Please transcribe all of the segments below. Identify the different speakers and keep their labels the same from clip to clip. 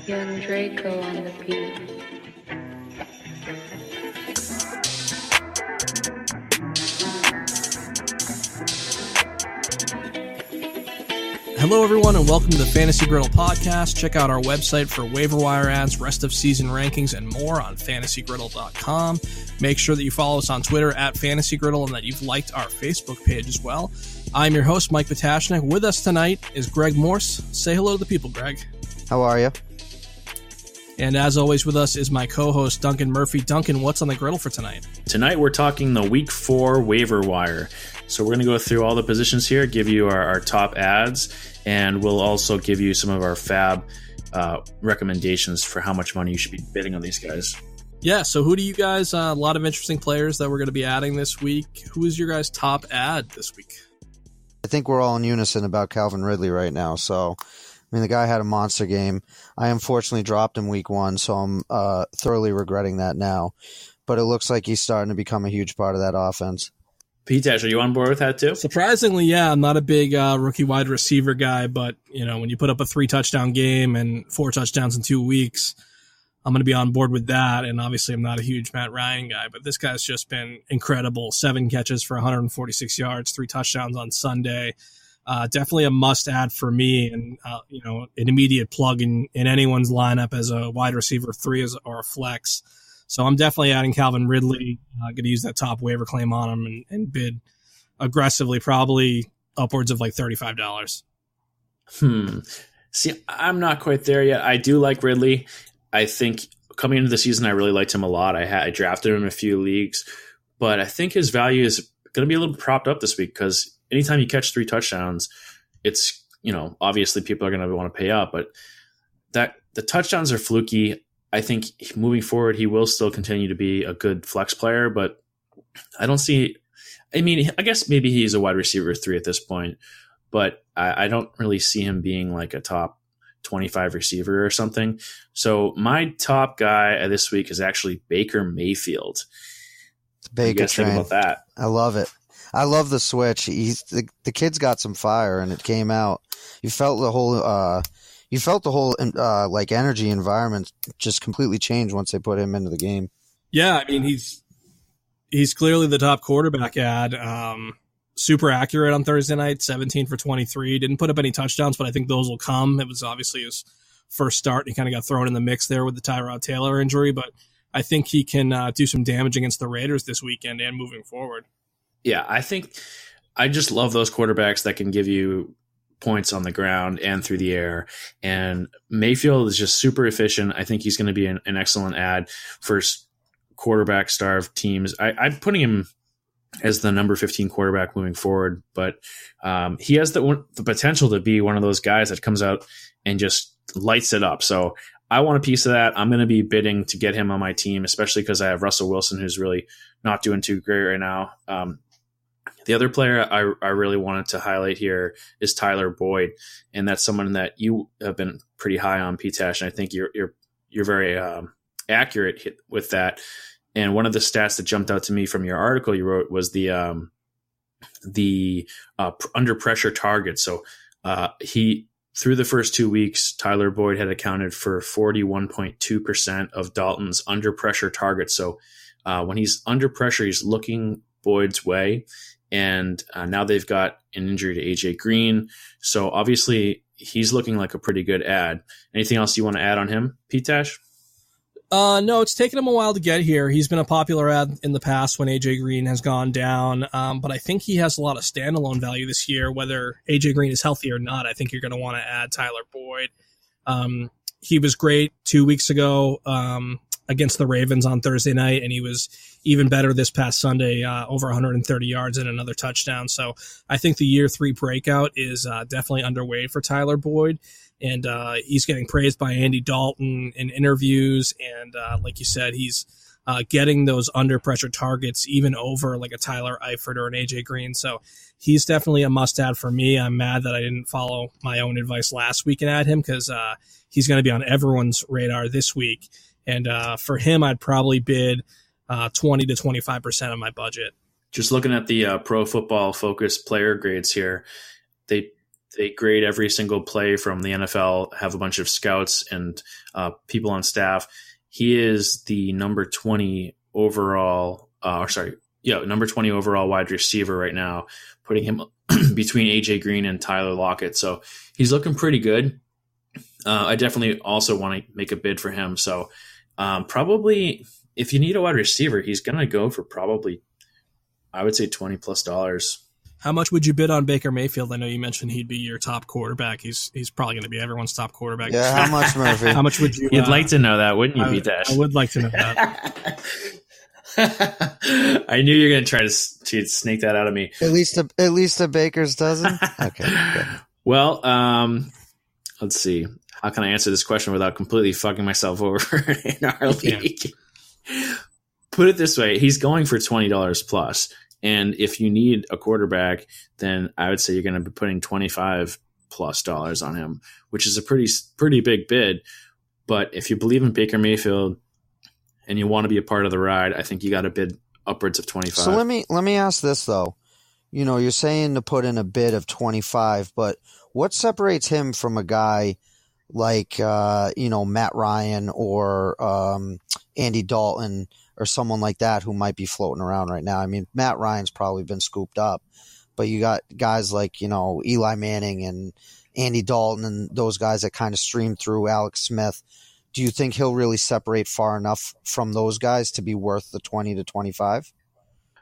Speaker 1: Young Draco on the beat.
Speaker 2: Hello, everyone, and welcome to the Fantasy Griddle Podcast. Check out our website for waiver wire ads, rest of season rankings, and more on fantasygriddle.com. Make sure that you follow us on Twitter at FantasyGriddle and that you've liked our Facebook page as well. I'm your host, Mike Potashnik. With us tonight is Greg Morse. Say hello to the people, Greg.
Speaker 3: How are you?
Speaker 2: And as always with us is my co-host, Duncan Murphy. Duncan, what's on the griddle for tonight?
Speaker 4: Tonight we're talking the Week 4 waiver wire. So we're going to go through all the positions here, give you our top ads, and we'll also give you some of our fab recommendations for how much money you should be bidding on these guys.
Speaker 2: Yeah, so who do you guys, a lot of interesting players that we're going to be adding this week. Who is your guys' top ad this week?
Speaker 3: I think we're all in unison about Calvin Ridley right now. So, I mean, the guy had a monster game. I unfortunately dropped him week 1, so I'm thoroughly regretting that now. But it looks like he's starting to become a huge part of that offense.
Speaker 4: P-Tash, are you on board with that too?
Speaker 2: Surprisingly, yeah. I'm not a big rookie wide receiver guy, but you know, when you put up a 3-touchdown game and 4 touchdowns in 2 weeks, I'm going to be on board with that. And obviously, I'm not a huge Matt Ryan guy, but this guy's just been incredible. 7 catches for 146 yards, 3 touchdowns on Sunday. Definitely a must-add for me, and you know, an immediate plug in anyone's lineup as a wide receiver 3 or a flex. So I'm definitely adding Calvin Ridley. Going to use that top waiver claim on him and bid aggressively, probably upwards of like $35.
Speaker 4: See, I'm not quite there yet. I do like Ridley. I think coming into the season, I really liked him a lot. I drafted him in a few leagues, but I think his value is going to be a little propped up this week because anytime you catch 3 touchdowns, it's, you know, obviously people are going to want to pay up, but that the touchdowns are fluky. I think moving forward, he will still continue to be a good flex player, but I don't see, I mean, I guess maybe he's a wide receiver 3 at this point, but I don't really see him being like a top 25 receiver or something. So my top guy this week is actually Baker Mayfield.
Speaker 3: Baker,
Speaker 4: what do you guys think about that?
Speaker 3: I love it. I love the switch. The kid's got some fire, and it came out. You felt the whole like energy environment just completely changed once they put him into the game.
Speaker 2: Yeah, I mean he's clearly the top quarterback ad. Super accurate on Thursday night, 17 for 23. Didn't put up any touchdowns, but I think those will come. It was obviously his first start. He kind of got thrown in the mix there with the Tyrod Taylor injury, but I think he can do some damage against the Raiders this weekend and moving forward.
Speaker 4: Yeah, I just love those quarterbacks that can give you points on the ground and through the air. And Mayfield is just super efficient. I think he's going to be an excellent ad for quarterback starved teams. I'm putting him as the number 15 quarterback moving forward, but he has the potential to be one of those guys that comes out and just lights it up. So I want a piece of that. I'm going to be bidding to get him on my team, especially because I have Russell Wilson, who's really not doing too great right now. The other player I really wanted to highlight here is Tyler Boyd, and that's someone that you have been pretty high on, P-Tash, and I think you're very accurate with that. And one of the stats that jumped out to me from your article you wrote was the under pressure target. So he through the first 2 weeks, Tyler Boyd had accounted for 41.2% of Dalton's under pressure targets. So when he's under pressure, he's looking Boyd's way. And now they've got an injury to AJ Green. So obviously he's looking like a pretty good ad. Anything else you want to add on him, P-Tash?
Speaker 2: No, it's taken him a while to get here. He's been a popular ad in the past when AJ Green has gone down. But I think he has a lot of standalone value this year, whether AJ Green is healthy or not. I think you're going to want to add Tyler Boyd. He was great 2 weeks ago against the Ravens on Thursday night, and he was even better this past Sunday, over 130 yards and another touchdown. So I think the year 3 breakout is definitely underway for Tyler Boyd, and he's getting praised by Andy Dalton in interviews, and like you said, he's getting those under pressure targets even over like a Tyler Eifert or an AJ Green. So he's definitely a must-add for me. I'm mad that I didn't follow my own advice last week and add him because he's going to be on everyone's radar this week. And for him, I'd probably bid 20 to 25% of my budget.
Speaker 4: Just looking at the Pro Football Focus player grades here, They grade every single play from the NFL, have a bunch of scouts and people on staff. He is the number 20 overall, number 20 overall wide receiver right now, putting him between AJ Green and Tyler Lockett. So he's looking pretty good. I definitely also want to make a bid for him. So probably if you need a wide receiver, he's going to go for probably, I would say $20+.
Speaker 2: How much would you bid on Baker Mayfield? I know you mentioned he'd be your top quarterback. He's probably going to be everyone's top quarterback.
Speaker 3: Yeah, how much, Murphy?
Speaker 2: How much would you?
Speaker 4: You'd like to know that, wouldn't you, Bitesh?
Speaker 2: I would like to know that.
Speaker 4: I knew you were going to try to snake that out of me.
Speaker 3: At least a Baker's dozen. Okay. Good.
Speaker 4: Well, let's see. How can I answer this question without completely fucking myself over in our league? Put it this way: he's going for $20+. And if you need a quarterback, then I would say you're going to be putting $25+ on him, which is a pretty big bid. But if you believe in Baker Mayfield and you want to be a part of the ride, I think you got to bid upwards of 25.
Speaker 3: So let me ask this though. You're saying to put in a bid of 25, but what separates him from a guy like Matt Ryan or Andy Dalton or someone like that who might be floating around right now? I mean, Matt Ryan's probably been scooped up, but you got guys like, Eli Manning and Andy Dalton and those guys that kind of stream through, Alex Smith. Do you think he'll really separate far enough from those guys to be worth the 20 to 25?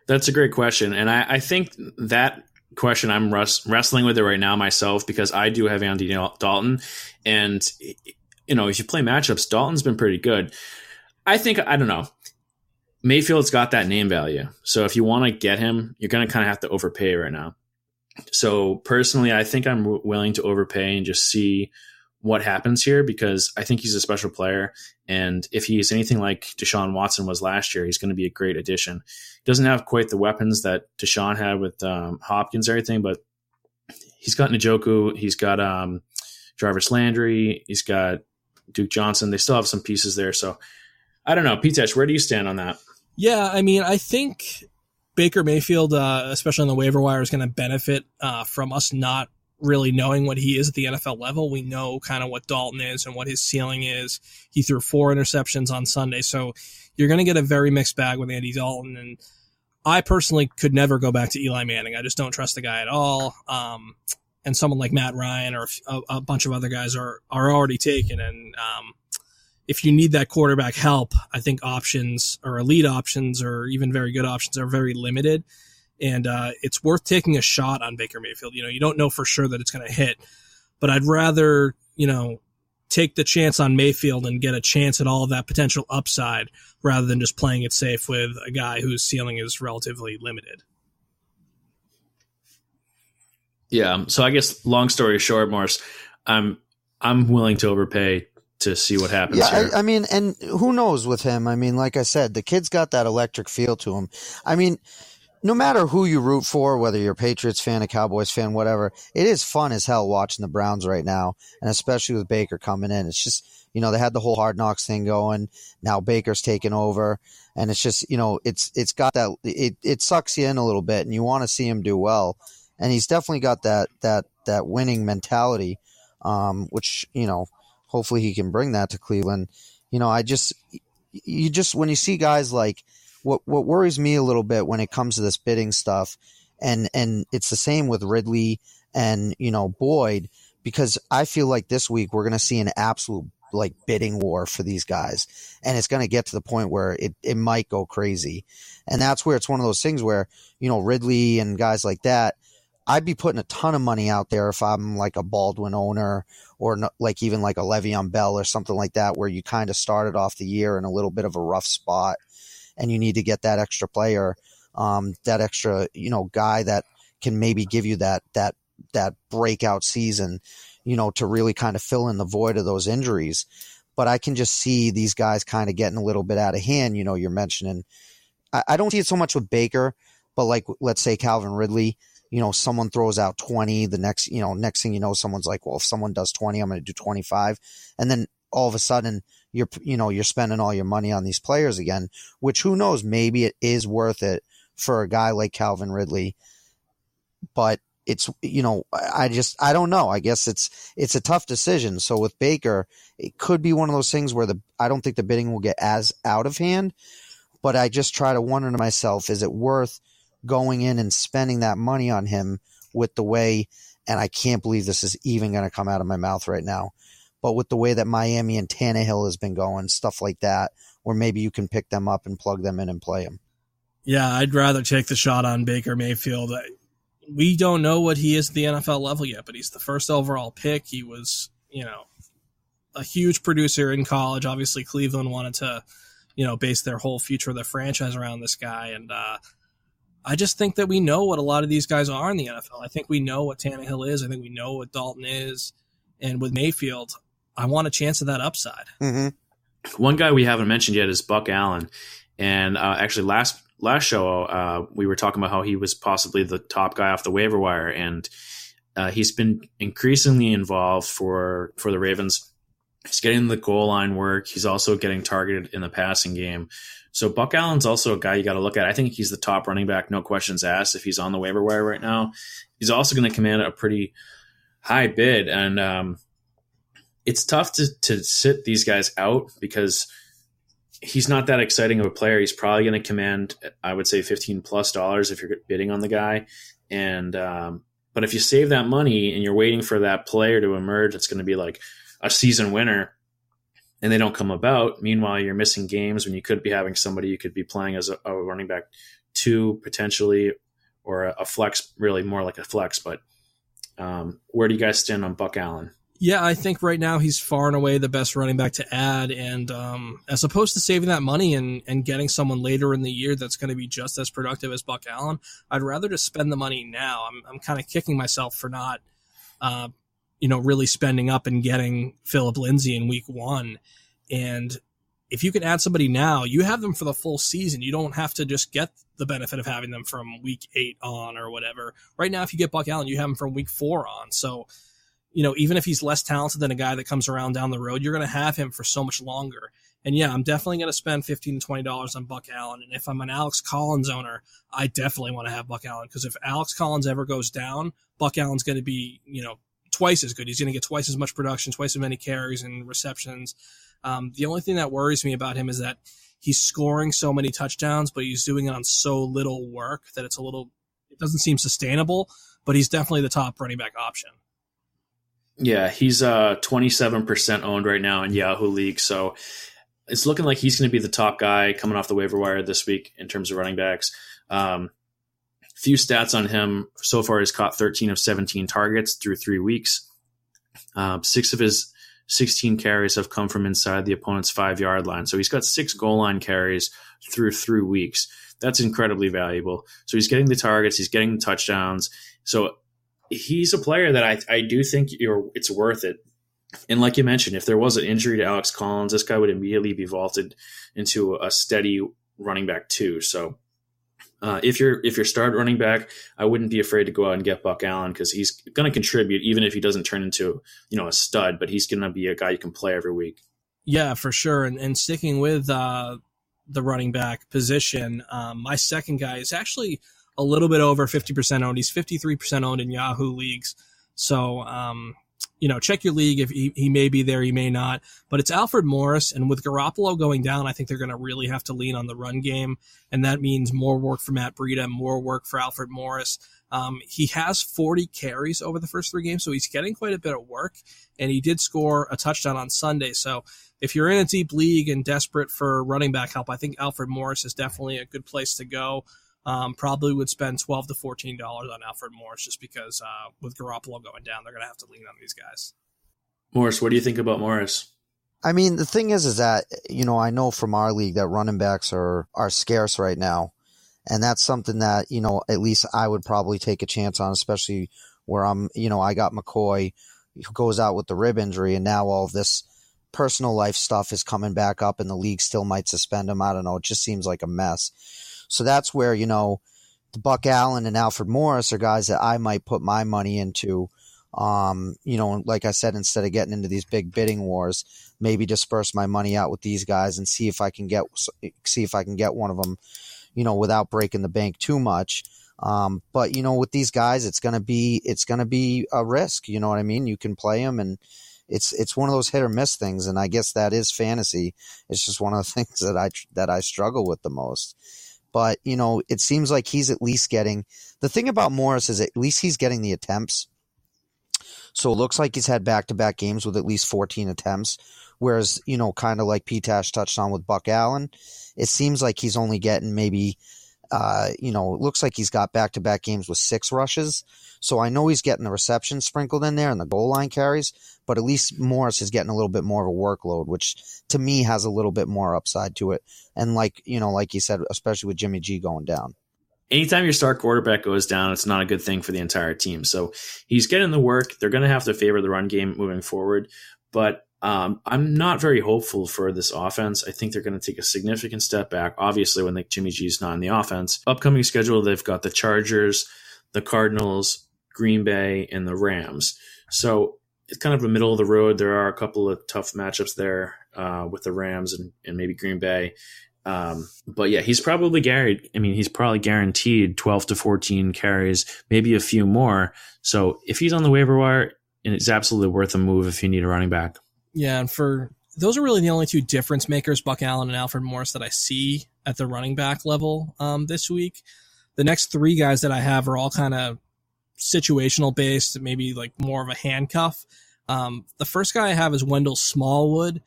Speaker 4: That's a great question. And I think that question I'm wrestling with it right now myself, because I do have Andy Dalton. And, if you play matchups, Dalton's been pretty good. I don't know. Mayfield's got that name value. So if you want to get him, you're going to kind of have to overpay right now. So personally, I think I'm willing to overpay and just see what happens here, because I think he's a special player. And if he's anything like Deshaun Watson was last year, he's going to be a great addition. He doesn't have quite the weapons that Deshaun had with Hopkins or everything, but he's got Njoku. He's got Jarvis Landry. He's got Duke Johnson. They still have some pieces there. So I don't know. Pitesh, where do you stand on that?
Speaker 2: Yeah, I mean, I think Baker Mayfield, especially on the waiver wire, is going to benefit from us not really knowing what he is at the NFL level. We know kind of what Dalton is and what his ceiling is. He threw 4 interceptions on Sunday, so you're going to get a very mixed bag with Andy Dalton. And I personally could never go back to Eli Manning. I just don't trust the guy at all. And someone like Matt Ryan or a bunch of other guys are already taken. And if you need that quarterback help, I think options or elite options or even very good options are very limited. And it's worth taking a shot on Baker Mayfield. You don't know for sure that it's going to hit, but I'd rather, take the chance on Mayfield and get a chance at all of that potential upside rather than just playing it safe with a guy whose ceiling is relatively limited.
Speaker 4: Yeah. So I guess long story short, Morris, I'm willing to overpay to see what happens here.
Speaker 3: I mean, and who knows with him? I mean, like I said, the kid's got that electric feel to him. I mean, no matter who you root for, whether you're a Patriots fan, a Cowboys fan, whatever, it is fun as hell watching the Browns right now, and especially with Baker coming in. It's just, they had the whole Hard Knocks thing going. Now Baker's taking over, and it's just, it's got that it sucks you in a little bit, and you want to see him do well. And he's definitely got that winning mentality, which, hopefully he can bring that to Cleveland. When you see guys like, what worries me a little bit when it comes to this bidding stuff, and it's the same with Ridley and, Boyd, because I feel like this week we're going to see an absolute bidding war for these guys, and it's going to get to the point where it might go crazy. And that's where it's one of those things where, Ridley and guys like that, I'd be putting a ton of money out there if I'm like a Baldwin owner or even like a Le'Veon Bell or something like that, where you kind of started off the year in a little bit of a rough spot and you need to get that extra player, that extra, guy that can maybe give you that breakout season, to really kind of fill in the void of those injuries. But I can just see these guys kind of getting a little bit out of hand. You're mentioning, I don't see it so much with Baker, but let's say Calvin Ridley, someone throws out 20, the next thing someone's like, well, if someone does 20, I'm going to do 25. And then all of a sudden you're spending all your money on these players again, which who knows, maybe it is worth it for a guy like Calvin Ridley. But it's, I don't know. I guess it's a tough decision. So with Baker, it could be one of those things where I don't think the bidding will get as out of hand, but I just try to wonder to myself, is it worth going in and spending that money on him with the way, and I can't believe this is even going to come out of my mouth right now, but with the way that Miami and Tannehill has been going, stuff like that, where maybe you can pick them up and plug them in and play them. Yeah,
Speaker 2: I'd rather take the shot on Baker Mayfield. We don't know what he is at the NFL level yet, but he's the first overall pick. He was, a huge producer in college. Obviously, Cleveland wanted to, base their whole future of their franchise around this guy. And I just think that we know what a lot of these guys are in the NFL. I think we know what Tannehill is. I think we know what Dalton is. And with Mayfield, I want a chance of that upside.
Speaker 3: Mm-hmm.
Speaker 4: One guy we haven't mentioned yet is Buck Allen. And actually last show, we were talking about how he was possibly the top guy off the waiver wire, and he's been increasingly involved for the Ravens. He's getting the goal line work. He's also getting targeted in the passing game. So Buck Allen's also a guy you got to look at. I think he's the top running back, no questions asked, if he's on the waiver wire right now. He's also going to command a pretty high bid, and it's tough to sit these guys out because he's not that exciting of a player. He's probably going to command, I would say, $15+ if you're bidding on the guy. And but if you save that money and you're waiting for that player to emerge, it's going to be like a season winner, and they don't come about. Meanwhile, you're missing games when you could be having somebody you could be playing as a running back 2 potentially, or a flex, really more like a flex. But where do you guys stand on Buck Allen?
Speaker 2: Yeah, I think right now he's far and away the best running back to add. And as opposed to saving that money and getting someone later in the year that's going to be just as productive as Buck Allen, I'd rather just spend the money now. I'm kind of kicking myself for not, really spending up and getting Phillip Lindsay in week 1. And if you can add somebody now, you have them for the full season. You don't have to just get the benefit of having them from week 8 on or whatever. Right now, if you get Buck Allen, you have him from week 4 on. So, even if he's less talented than a guy that comes around down the road, you're going to have him for so much longer. And yeah, I'm definitely going to spend $15 to $20 on Buck Allen. And if I'm an Alex Collins owner, I definitely want to have Buck Allen, because if Alex Collins ever goes down, Buck Allen's going to be, twice as good. He's going to get twice as much production, twice as many carries and receptions. The only thing that worries me about him is that he's scoring so many touchdowns, but he's doing it on so little work that it doesn't seem sustainable, but he's definitely the top running back option.
Speaker 4: Yeah, he's 27% owned right now in Yahoo League, so it's looking like he's going to be the top guy coming off the waiver wire this week in terms of running backs. Few stats on him so far: he's caught 13 of 17 targets through 3 weeks. 6 of his 16 carries have come from inside the opponent's 5-yard line, so he's got 6 goal line carries through 3 weeks. That's incredibly valuable. So he's getting the targets, he's getting the touchdowns. So he's a player that I do think it's worth it. And like you mentioned, if there was an injury to Alex Collins, this guy would immediately be vaulted into a steady running back 2. So if you're start running back, I wouldn't be afraid to go out and get Buck Allen, because he's going to contribute even if he doesn't turn into a stud, but he's going to be a guy you can play every week.
Speaker 2: Yeah, for sure. And sticking with the running back position, my second guy is actually a little bit over 50% owned. He's 53% owned in Yahoo leagues. So, check your league. If he may be there, he may not. But it's Alfred Morris, and with Garoppolo going down, I think they're going to really have to lean on the run game, and that means more work for Matt Breida, more work for Alfred Morris. He has 40 carries over the first 3 games, so he's getting quite a bit of work, and he did score a touchdown on Sunday. So if you're in a deep league and desperate for running back help, I think Alfred Morris is definitely a good place to go. Probably would spend $12 to $14 on Alfred Morris, just because with Garoppolo going down, they're going to have to lean on these guys.
Speaker 4: Morris, what do you think about Morris?
Speaker 3: I mean, the thing is that, I know from our league that running backs are scarce right now. And that's something that, at least I would probably take a chance on, especially where I got McCoy, who goes out with the rib injury, and now all of this personal life stuff is coming back up, and the league still might suspend him. I don't know. It just seems like a mess. So that's where, the Buck Allen and Alfred Morris are guys that I might put my money into. Like I said, instead of getting into these big bidding wars, maybe disperse my money out with these guys and see if I can get one of them, without breaking the bank too much. But with these guys, it's gonna be a risk. You know what I mean? You can play them, and it's one of those hit or miss things. And I guess that is fantasy. It's just one of the things that I struggle with the most. But it seems like he's at least getting. The thing about Morris is at least he's getting the attempts. So it looks like he's had back-to-back games with at least 14 attempts. Whereas, kind of like P-Tash touched on with Buck Allen, it seems like he's only getting maybe, it looks like he's got back-to-back games with 6 rushes. So I know he's getting the reception sprinkled in there and the goal line carries, but at least Morris is getting a little bit more of a workload, which to me has a little bit more upside to it. And like you said, especially with Jimmy G going down.
Speaker 4: Anytime your star quarterback goes down, it's not a good thing for the entire team. So he's getting the work. They're going to have to favor the run game moving forward. But I'm not very hopeful for this offense. I think they're going to take a significant step back, obviously, when Jimmy G's not in the offense. Upcoming schedule, they've got the Chargers, the Cardinals, Green Bay, and the Rams. So it's kind of the middle of the road. There are a couple of tough matchups there with the Rams and maybe Green Bay. But yeah, he's probably guaranteed 12 to 14 carries, maybe a few more. So if he's on the waiver wire, it's absolutely worth a move if you need a running back.
Speaker 2: Yeah, and those are really the only two difference makers, Buck Allen and Alfred Morris, that I see at the running back level this week. The next 3 guys that I have are all kind of situational based, maybe like more of a handcuff. The first guy I have is Wendell Smallwood.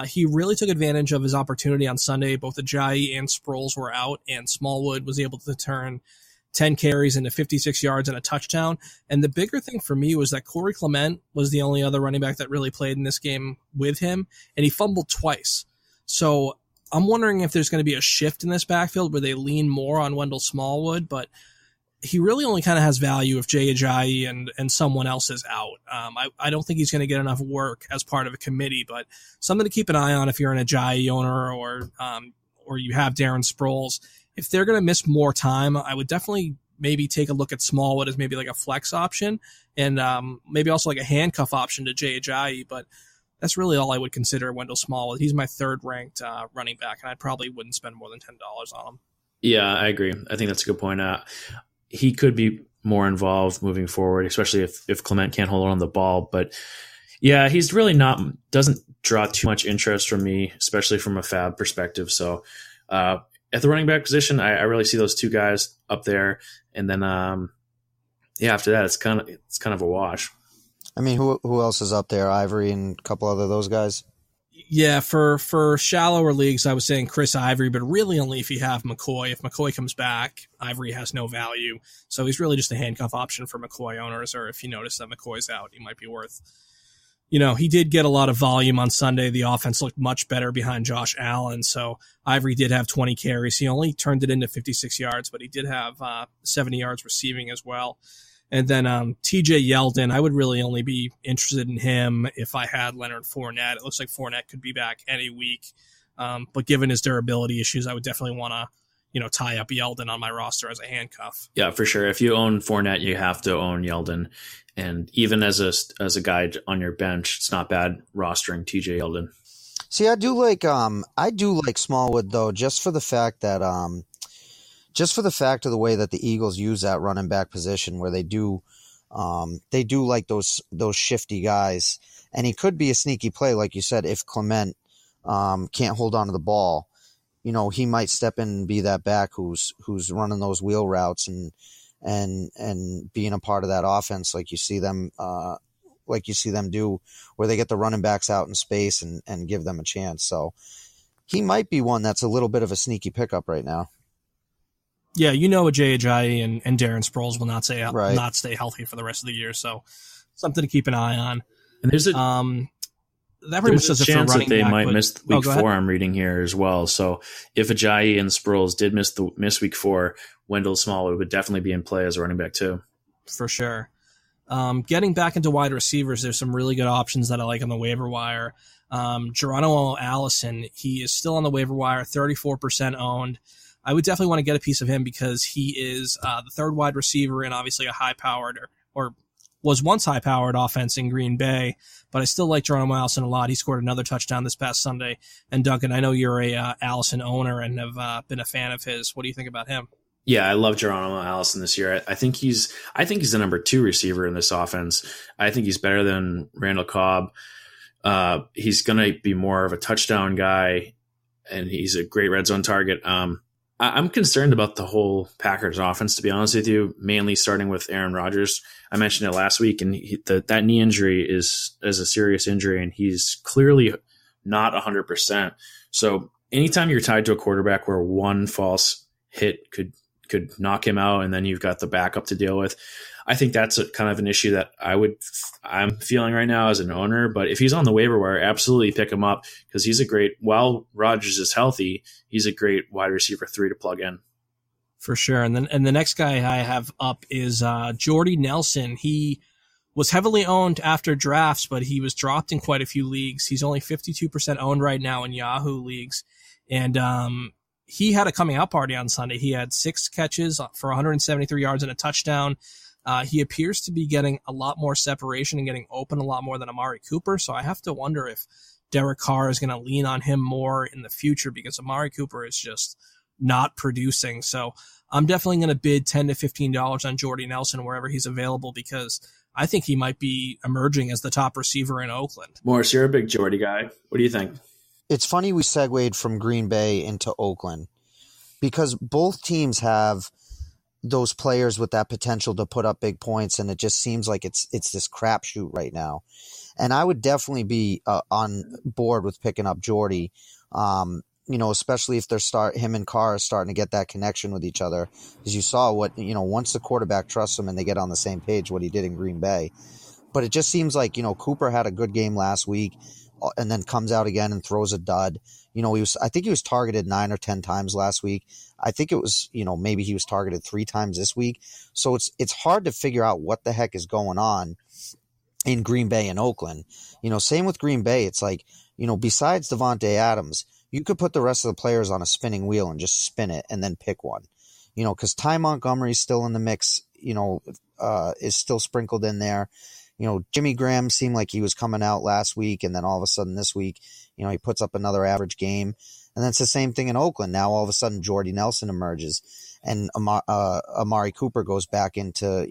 Speaker 2: He really took advantage of his opportunity on Sunday. Both Ajayi and Sproles were out, and Smallwood was able to turn 10 carries into 56 yards and a touchdown. And the bigger thing for me was that Corey Clement was the only other running back that really played in this game with him, and he fumbled twice. So I'm wondering if there's going to be a shift in this backfield where they lean more on Wendell Smallwood, but he really only kind of has value if Jay Ajayi and someone else is out. I don't think he's going to get enough work as part of a committee, but something to keep an eye on if you're an Ajayi owner or you have Darren Sproles. If they're going to miss more time, I would definitely maybe take a look at Smallwood as maybe like a flex option and maybe also like a handcuff option to Jay Ajayi, but that's really all I would consider Wendell Smallwood. He's my 3rd ranked running back, and I probably wouldn't spend more than $10 on him. Yeah,
Speaker 4: I agree. I think that's a good point. He could be more involved moving forward, especially if Clement can't hold on the ball. But yeah, he's really doesn't draw too much interest from me, especially from a fab perspective. So at the running back position, I really see those 2 guys up there. And then, after that, it's kind of a wash.
Speaker 3: I mean, who else is up there? Ivory and a couple other those guys?
Speaker 2: Yeah, for shallower leagues, I was saying Chris Ivory, but really only if you have McCoy. If McCoy comes back, Ivory has no value. So he's really just a handcuff option for McCoy owners, or if you notice that McCoy's out, he might be worth. He did get a lot of volume on Sunday. The offense looked much better behind Josh Allen. So Ivory did have 20 carries. He only turned it into 56 yards, but he did have 70 yards receiving as well. And then TJ Yeldon, I would really only be interested in him if I had Leonard Fournette. It looks like Fournette could be back any week. But given his durability issues, I would definitely want to, tie up Yeldon on my roster as a handcuff.
Speaker 4: Yeah, for sure. If you own Fournette, you have to own Yeldon. And even as a guy on your bench, it's not bad rostering TJ Yeldon.
Speaker 3: See, I do like Smallwood though, just for the fact of the way that the Eagles use that running back position, where they do like those shifty guys, and he could be a sneaky play, like you said, if Clement can't hold on to the ball. He might step in and be that back who's running those wheel routes and being a part of that offense, like you see them do, where they get the running backs out in space and give them a chance. So he might be one that's a little bit of a sneaky pickup right now.
Speaker 2: Yeah, Jay Ajayi and Darren Sproles will not stay healthy for the rest of the year, so something to keep an eye on.
Speaker 4: And there's a chance that they might miss week 4. I'm reading here as well. So if Ajayi and Sproles did miss week 4, Wendell Smallwood would definitely be in play as a running back too.
Speaker 2: For sure. Getting back into wide receivers, there's some really good options that I like on the waiver wire. Geronimo Allison, he is still on the waiver wire, 34% owned. I would definitely want to get a piece of him because he is the 3rd wide receiver and obviously a high-powered or was once high-powered offense in Green Bay. But I still like Geronimo Allison a lot. He scored another touchdown this past Sunday. And Duncan, I know you're a Allison owner and have been a fan of his. What do you think about him?
Speaker 4: Yeah, I love Geronimo Allison this year. I think he's the number 2 receiver in this offense. I think he's better than Randall Cobb. He's going to be more of a touchdown guy, and he's a great red zone target. I'm concerned about the whole Packers offense, to be honest with you, mainly starting with Aaron Rodgers. I mentioned it last week, and that knee injury is a serious injury, and he's clearly not 100%. So anytime you're tied to a quarterback where one false hit could knock him out, and then you've got the backup to deal with, I think that's a kind of an issue that I'm feeling right now as an owner. But if he's on the waiver wire, absolutely pick him up, because while Rodgers is healthy, he's a great wide receiver 3 to plug in.
Speaker 2: For sure. And the next guy I have up is Jordy Nelson. He was heavily owned after drafts, but he was dropped in quite a few leagues. He's only 52% owned right now in Yahoo leagues. And he had a coming out party on Sunday. He had 6 catches for 173 yards and a touchdown. He appears to be getting a lot more separation and getting open a lot more than Amari Cooper. So I have to wonder if Derek Carr is going to lean on him more in the future, because Amari Cooper is just not producing. So I'm definitely going to bid $10 to $15 on Jordy Nelson wherever he's available, because I think he might be emerging as the top receiver in Oakland.
Speaker 4: Morris, you're a big Jordy guy. What do you think?
Speaker 3: It's funny we segued from Green Bay into Oakland, because both teams have those players with that potential to put up big points, and it just seems like it's this crapshoot right now. And I would definitely be on board with picking up Jordy, especially if him and Carr are starting to get that connection with each other. As you saw once the quarterback trusts him and they get on the same page, what he did in Green Bay. But it just seems like, Cooper had a good game last week and then comes out again and throws a dud. I think he was targeted 9 or 10 times last week. I think it was, maybe he was targeted 3 times this week. So it's hard to figure out what the heck is going on in Green Bay and Oakland. Same with Green Bay. It's like, besides Devontae Adams, you could put the rest of the players on a spinning wheel and just spin it and then pick one. Because Ty Montgomery's still in the mix, is still sprinkled in there. Jimmy Graham seemed like he was coming out last week, and then all of a sudden this week, he puts up another average game. And then it's the same thing in Oakland. Now all of a sudden Jordy Nelson emerges, and Amari Cooper goes back into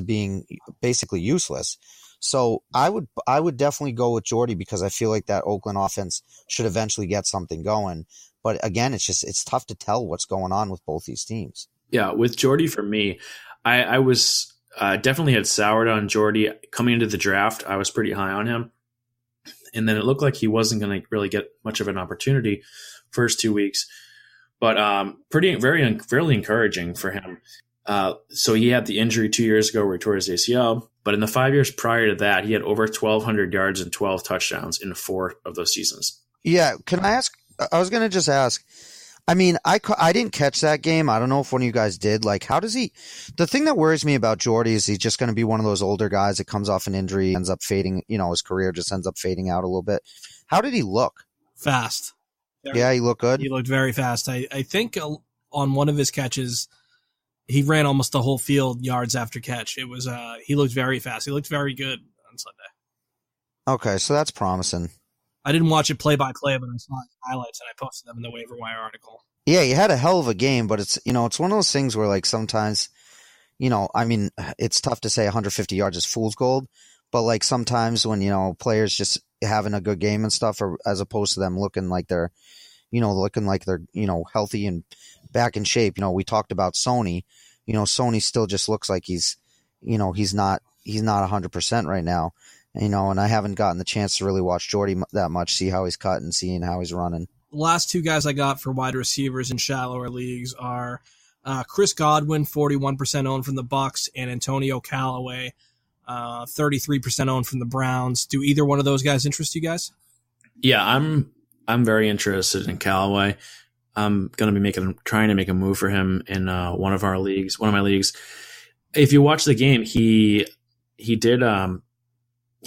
Speaker 3: being basically useless. So I would definitely go with Jordy, because I feel like that Oakland offense should eventually get something going. But again, it's tough to tell what's going on with both these teams.
Speaker 4: Yeah, with Jordy, for me, I was definitely had soured on Jordy coming into the draft. I was pretty high on him, and then it looked like he wasn't going to really get much of an opportunity first 2 weeks, but fairly encouraging for him. So he had the injury 2 years ago where he tore his ACL, but in the 5 years prior to that, he had over 1,200 yards and 12 touchdowns in 4 of those seasons.
Speaker 3: Yeah, can I ask? I was going to just ask. I mean, I didn't catch that game. I don't know if one of you guys did. Like, how does he – the thing that worries me about Jordy is he's just going to be one of those older guys that comes off an injury, ends up fading – his career just ends up fading out a little bit. How did he look?
Speaker 2: Fast.
Speaker 3: Yeah, he looked good?
Speaker 2: He looked very fast. I think on one of his catches, he ran almost the whole field yards after catch. It was he looked very fast. He looked very good on Sunday.
Speaker 3: Okay, so that's promising.
Speaker 2: I didn't watch it play by play, but I saw highlights and I posted them in the waiver wire article.
Speaker 3: Yeah, he had a hell of a game, but it's it's one of those things where, like, sometimes, it's tough to say 150 yards is fool's gold, but like sometimes when players just having a good game and stuff, or as opposed to them looking like they're healthy and back in shape. We talked about Sony. Sony still just looks like he's not 100% right now. And I haven't gotten the chance to really watch Jordy that much, see how he's cut and seeing how he's running.
Speaker 2: The last 2 guys I got for wide receivers in shallower leagues are Chris Godwin, 41% owned from the Bucks, and Antonio Callaway, 33% owned from the Browns. Do either one of those guys interest you guys?
Speaker 4: Yeah, I'm very interested in Callaway. I'm going to be trying to make a move for him in one of my leagues. If you watch the game, he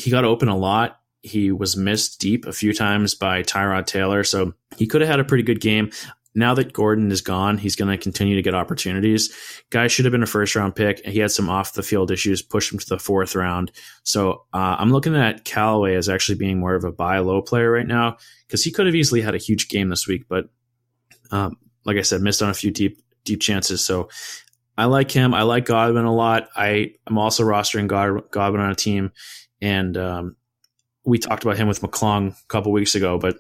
Speaker 4: got open a lot. He was missed deep a few times by Tyrod Taylor, so he could have had a pretty good game. Now that Gordon is gone, he's going to continue to get opportunities. Guy should have been a first-round pick. He had some off-the-field issues, pushed him to the 4th round. So I'm looking at Callaway as actually being more of a buy-low player right now, because he could have easily had a huge game this week, but like I said, missed on a few deep deep chances. So I like him. I like Godwin a lot. I'm also rostering Godwin on a team, and we talked about him with McClung a couple weeks ago, but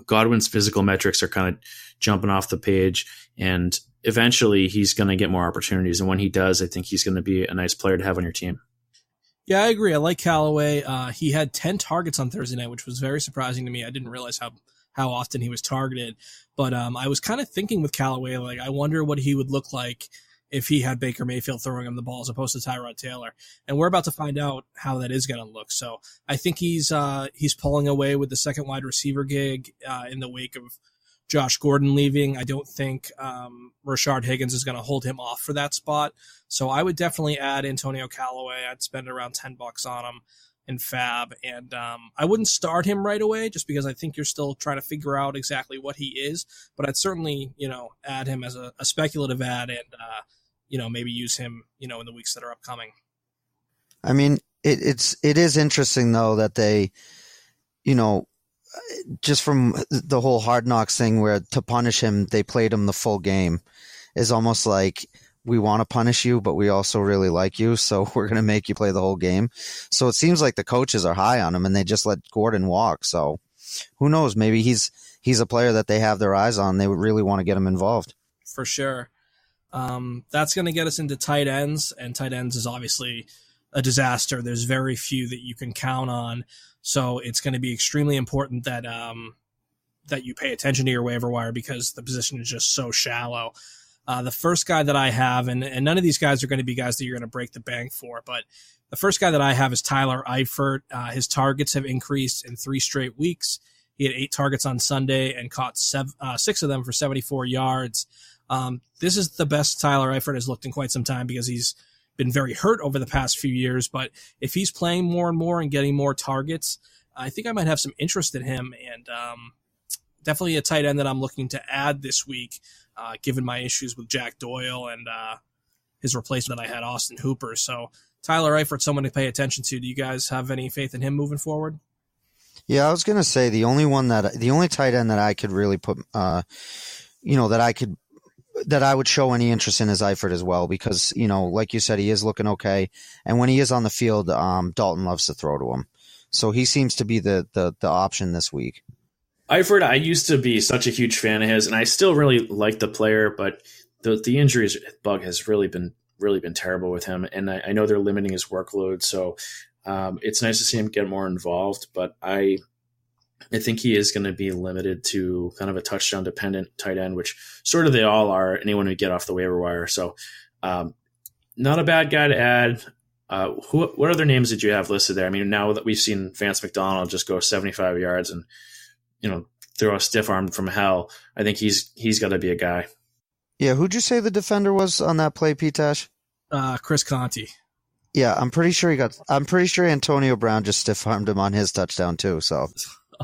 Speaker 4: Godwin's physical metrics are kind of jumping off the page, and eventually he's going to get more opportunities. And when he does, I think he's going to be a nice player to have on your team.
Speaker 2: Yeah, I agree. I like Callaway. He had 10 targets on Thursday night, which was very surprising to me. I didn't realize how often he was targeted. But I was kind of thinking with Callaway, like, I wonder what he would look like if he had Baker Mayfield throwing him the ball as opposed to Tyrod Taylor. And we're about to find out how that is going to look. So I think he's pulling away with the second wide receiver gig in the wake of Josh Gordon leaving. I don't think Rashard Higgins is going to hold him off for that spot. So I would definitely add Antonio Callaway. I'd spend around $10 on him in Fab. And I wouldn't start him right away just because I think you're still trying to figure out exactly what he is. But I'd certainly, add him as a speculative ad and, maybe use him, in the weeks that are upcoming.
Speaker 3: I mean, it is interesting, though, that they, just from the whole Hard Knocks thing where to punish him, they played him the full game is almost like we want to punish you, but we also really like you. So we're going to make you play the whole game. So it seems like the coaches are high on him and they just let Gordon walk. So who knows? Maybe he's a player that they have their eyes on. They would really want to get him involved.
Speaker 2: For sure. That's going to get us into tight ends, and tight ends is obviously a disaster. There's very few that you can count on. So it's going to be extremely important that you pay attention to your waiver wire because the position is just so shallow. The first guy that I have, and none of these guys are going to be guys that you're going to break the bank for, but the first guy that I have is Tyler Eifert. His targets have increased in 3 straight weeks. He had 8 targets on Sunday and caught 6 of them for 74 yards. This is the best Tyler Eifert has looked in quite some time because he's been very hurt over the past few years, but if he's playing more and more and getting more targets, I think I might have some interest in him, and definitely a tight end that I'm looking to add this week, given my issues with Jack Doyle and his replacement that I had, Austin Hooper. So Tyler Eifert, someone to pay attention to. Do you guys have any faith in him moving forward?
Speaker 3: Yeah, I was going to say the only tight end that I could really put, that I would show any interest in is Eifert as well, because, like you said, he is looking okay. And when he is on the field, Dalton loves to throw to him. So he seems to be the option this week.
Speaker 4: Eifert, I used to be such a huge fan of his, and I still really like the player, but the injuries bug has really been terrible with him. And I know they're limiting his workload. So it's nice to see him get more involved, but I think he is going to be limited to kind of a touchdown dependent tight end, which sort of they all are, anyone who get off the waiver wire. So not a bad guy to add. What other names did you have listed there? I mean, now that we've seen Vance McDonald just go 75 yards and, throw a stiff arm from hell, I think he's got to be a guy.
Speaker 3: Yeah. Who'd you say the defender was on that play, Pitash?
Speaker 2: Chris Conti.
Speaker 3: Yeah. I'm pretty sure Antonio Brown just stiff armed him on his touchdown too. So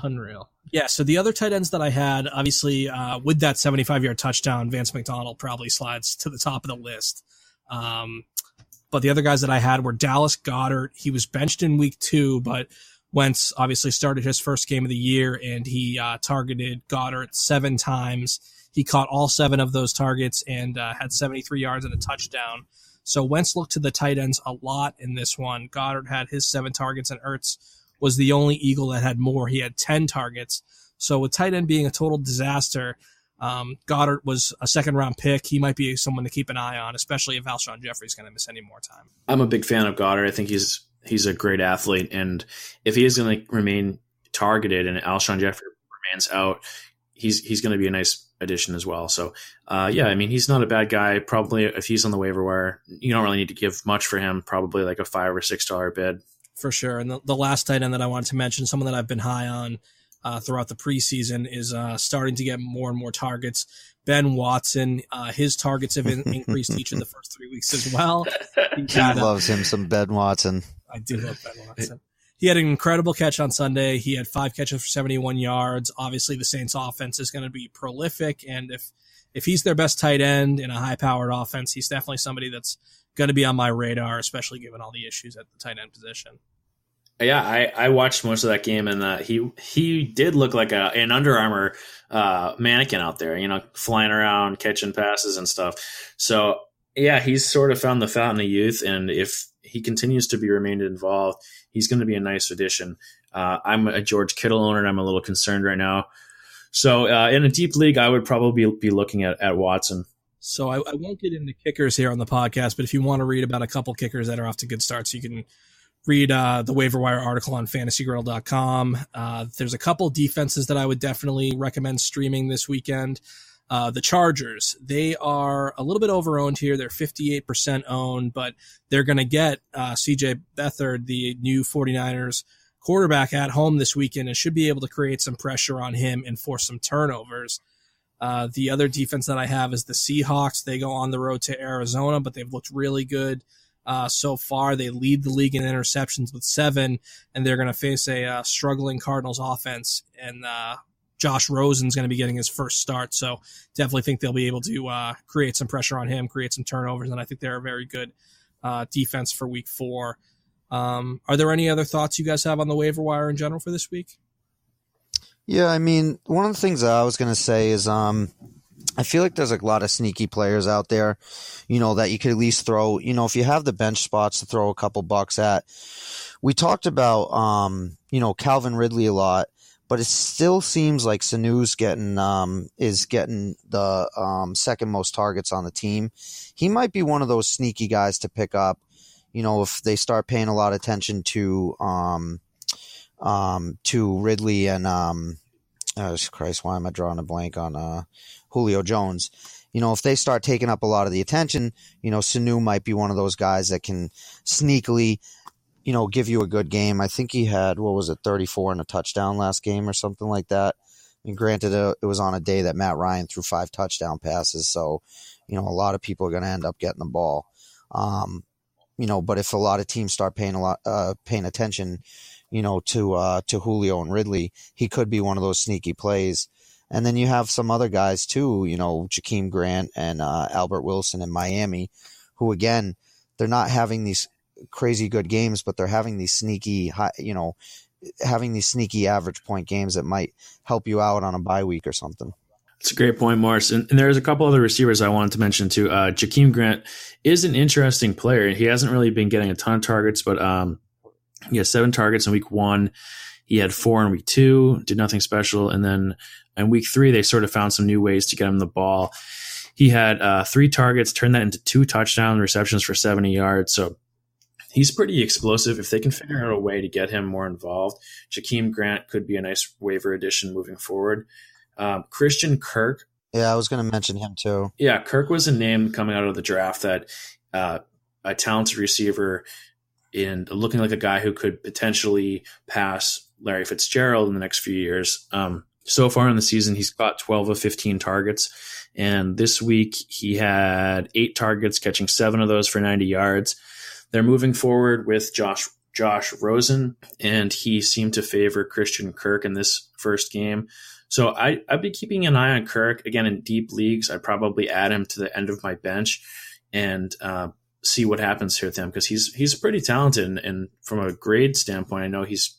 Speaker 2: unreal. Yeah, so the other tight ends that I had, obviously, with that 75-yard touchdown, Vance McDonald probably slides to the top of the list. But the other guys that I had were Dallas Goedert. He was benched in week 2, but Wentz obviously started his first game of the year, and he targeted Goddard 7 times. He caught all 7 of those targets and had 73 yards and a touchdown. So Wentz looked to the tight ends a lot in this one. Goddard had his 7 targets, and Ertz was the only Eagle that had more. He had 10 targets. So with tight end being a total disaster, Goddard was a second-round pick. He might be someone to keep an eye on, especially if Alshon Jeffrey's going to miss any more time.
Speaker 4: I'm a big fan of Goddard. I think he's a great athlete, and if he is going to remain targeted and Alshon Jeffrey remains out, he's going to be a nice addition as well. So, he's not a bad guy. Probably if he's on the waiver wire, you don't really need to give much for him, probably like a $5 or $6 bid.
Speaker 2: For sure. And the last tight end that I wanted to mention, someone that I've been high on throughout the preseason, is starting to get more and more targets. Ben Watson, his targets have increased each of the first 3 weeks as well.
Speaker 3: He loves him some Ben Watson.
Speaker 2: I do love Ben Watson. He had an incredible catch on Sunday. He had 5 catches for 71 yards. Obviously, the Saints offense is going to be prolific. And if he's their best tight end in a high-powered offense, he's definitely somebody that's going to be on my radar, especially given all the issues at the tight end position.
Speaker 4: Yeah, I watched most of that game, and he did look like an Under Armour mannequin out there, flying around, catching passes and stuff. So yeah, he's sort of found the fountain of youth, and if he continues to be remained involved, he's going to be a nice addition. I'm a George Kittle owner, and I'm a little concerned right now. So in a deep league, I would probably be looking at Watson.
Speaker 2: So I won't get into kickers here on the podcast, but if you want to read about a couple kickers that are off to good starts, you can read the waiver wire article on fantasygrill.com. There's a couple defenses that I would definitely recommend streaming this weekend. The Chargers, they are a little bit over-owned here. They're 58% owned, but they're going to get CJ Beathard, the new 49ers quarterback, at home this weekend and should be able to create some pressure on him and force some turnovers. The other defense that I have is the Seahawks. They go on the road to Arizona, but they've looked really good so far. They lead the league in interceptions with 7, and they're going to face a struggling Cardinals offense. And Josh Rosen's going to be getting his first start, so definitely think they'll be able to create some pressure on him, create some turnovers, and I think they're a very good defense for Week 4. Are there any other thoughts you guys have on the waiver wire in general for this week?
Speaker 3: Yeah, I mean, one of the things that I was going to say is I feel like there's a lot of sneaky players out there, that you could at least throw, if you have the bench spots to throw a couple bucks at. We talked about, Calvin Ridley a lot, but it still seems like Sanu's is getting the second most targets on the team. He might be one of those sneaky guys to pick up, if they start paying a lot of attention to Ridley and Christ, why am I drawing a blank on Julio Jones? If they start taking up a lot of the attention, Sanu might be one of those guys that can sneakily, give you a good game. I think he had 34 and a touchdown last game or something like that. I mean, granted, it was on a day that Matt Ryan threw 5 touchdown passes, so a lot of people are going to end up getting the ball. But if a lot of teams start paying attention, to Julio and Ridley, he could be one of those sneaky plays. And then you have some other guys too, Jakeem Grant and Albert Wilson in Miami, who again, they're not having these crazy good games, but they're having these sneaky, average point games that might help you out on a bye week or something.
Speaker 4: It's a great point, Morris. And there's a couple other receivers I wanted to mention too. Jakeem Grant is an interesting player. He hasn't really been getting a ton of targets, but he has 7 targets in Week 1. He had 4 in Week 2, did nothing special. And then in Week 3, they sort of found some new ways to get him the ball. He had 3 targets, turned that into 2 touchdown receptions for 70 yards. So he's pretty explosive. If they can figure out a way to get him more involved, Jakeem Grant could be a nice waiver addition moving forward. Christian Kirk.
Speaker 3: Yeah, I was going to mention him too.
Speaker 4: Yeah, Kirk was a name coming out of the draft that a talented receiver and looking like a guy who could potentially pass Larry Fitzgerald in the next few years. So far in the season, he's got 12 of 15 targets. And this week, he had 8 targets, catching 7 of those for 90 yards. They're moving forward with Josh Rosen, and he seemed to favor Christian Kirk in this first game. So I'd be keeping an eye on Kirk. Again, in deep leagues, I'd probably add him to the end of my bench and see what happens here with him, because he's pretty talented. And from a grade standpoint, I know he's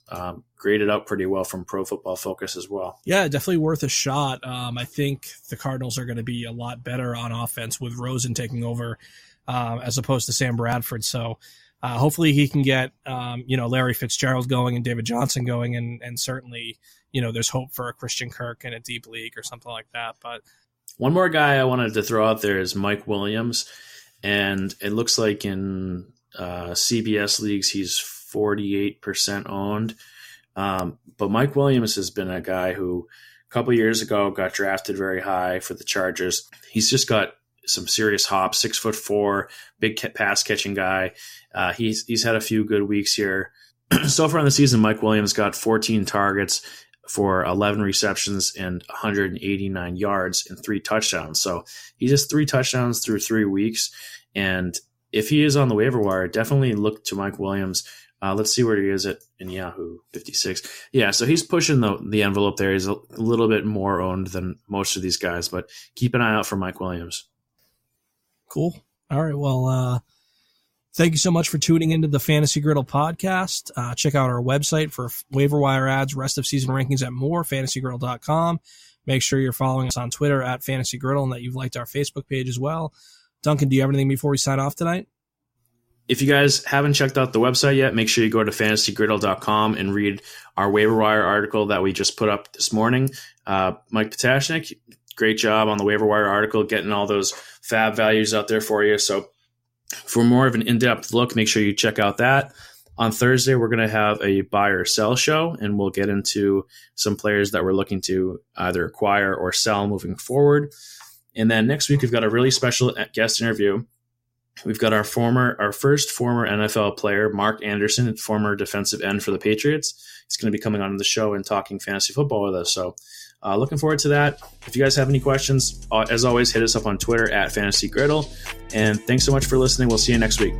Speaker 4: graded up pretty well from Pro Football Focus as well.
Speaker 2: Yeah, definitely worth a shot. I think the Cardinals are going to be a lot better on offense with Rosen taking over as opposed to Sam Bradford. So hopefully he can get Larry Fitzgerald going and David Johnson going, and certainly there's hope for a Christian Kirk in a deep league or something like that. But
Speaker 4: one more guy I wanted to throw out there is Mike Williams. And it looks like in CBS leagues, he's 48% owned. But Mike Williams has been a guy who a couple years ago got drafted very high for the Chargers. He's just got some serious hops, 6'4", big pass catching guy. He's had a few good weeks here. So far in the season, Mike Williams got 14 targets for 11 receptions and 189 yards and 3 touchdowns. So he has 3 touchdowns through 3 weeks. And if he is on the waiver wire, definitely look to Mike Williams. Let's see where he is in Yahoo, 56. Yeah, so he's pushing the envelope there. He's a little bit more owned than most of these guys, but keep an eye out for Mike Williams.
Speaker 2: Cool. All right, well, Thank you so much for tuning into the Fantasy Griddle podcast. Check out our website for waiver wire ads, rest of season rankings at more, fantasygriddle.com. Make sure you're following us on Twitter at Fantasy Griddle and that you've liked our Facebook page as well. Duncan, do you have anything before we sign off tonight?
Speaker 4: If you guys haven't checked out the website yet, make sure you go to fantasygriddle.com and read our waiver wire article that we just put up this morning. Mike Potashnik, great job on the waiver wire article, getting all those fab values out there for you. So for more of an in-depth look, make sure you check out that. On Thursday, we're going to have a buy or sell show, and we'll get into some players that we're looking to either acquire or sell moving forward. And then next week, we've got a really special guest interview. We've got our first former NFL player, Mark Anderson, former defensive end for the Patriots. He's going to be coming on the show and talking fantasy football with us. So looking forward to that. If you guys have any questions, as always, hit us up on Twitter at Fantasy Griddle. And thanks so much for listening. We'll see you next week.